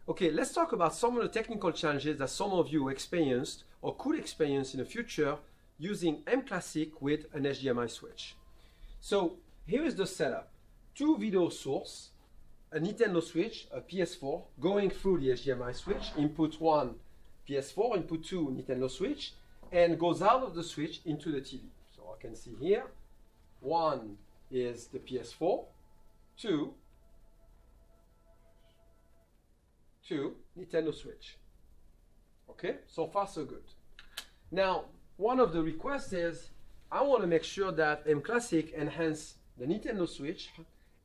Okay, let's talk about some of the technical challenges that some of you experienced or could experience in the future using mClassic with an HDMI switch. So here is the setup. Two video source, a Nintendo Switch, a PS4, going through the HDMI switch, input 1 PS4, input 2 Nintendo Switch, and goes out of the switch into the TV. So I can see here, 1 is the PS4, 2 Nintendo Switch. Okay, so far so good. Now, one of the requests is, I want to make sure that mClassic enhance the Nintendo Switch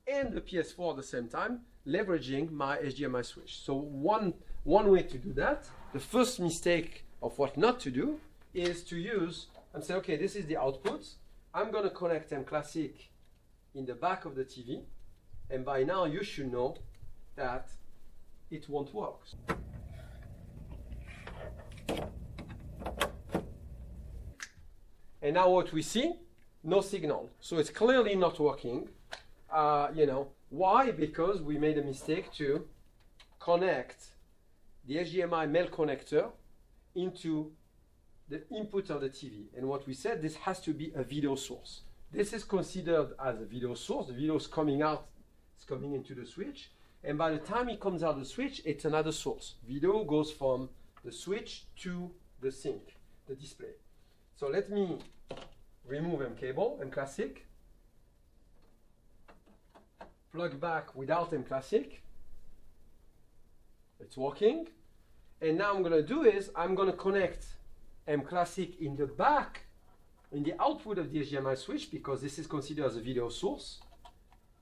and the PS4 at the same time, leveraging my HDMI switch. So one way to do that, the first mistake of what not to do, is to use and say, okay, this is the output. I'm going to connect mClassic in the back of the TV, and by now you should know that it won't work. And now what we see, no signal. So it's clearly not working. Why? Because we made a mistake to connect the HDMI male connector into the input of the TV. And what we said, this has to be a video source. This is considered as a video source. The video is coming out, it's coming into the switch. And by the time it comes out of the switch, it's another source. Video goes from the switch to the sink, the display. So let me remove mClassic, plug back without mClassic. It's working. And now I'm going to do is I'm going to connect mClassic in the back, in the output of the HDMI switch, because this is considered as a video source.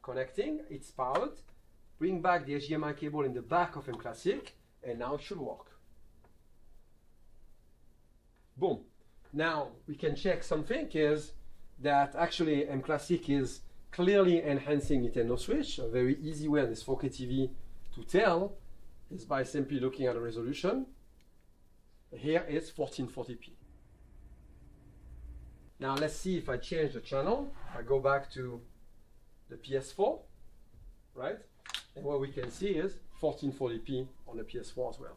Connecting, it's powered. Bring back the HDMI cable in the back of mClassic, and now it should work. Boom. Now we can check something, is that actually mClassic is clearly enhancing Nintendo Switch. A very easy way on this 4K TV to tell is by simply looking at the resolution. Here it's 1440p. Now let's see if I change the channel. I go back to the PS4, right? And what we can see is 1440p on the PS4 as well.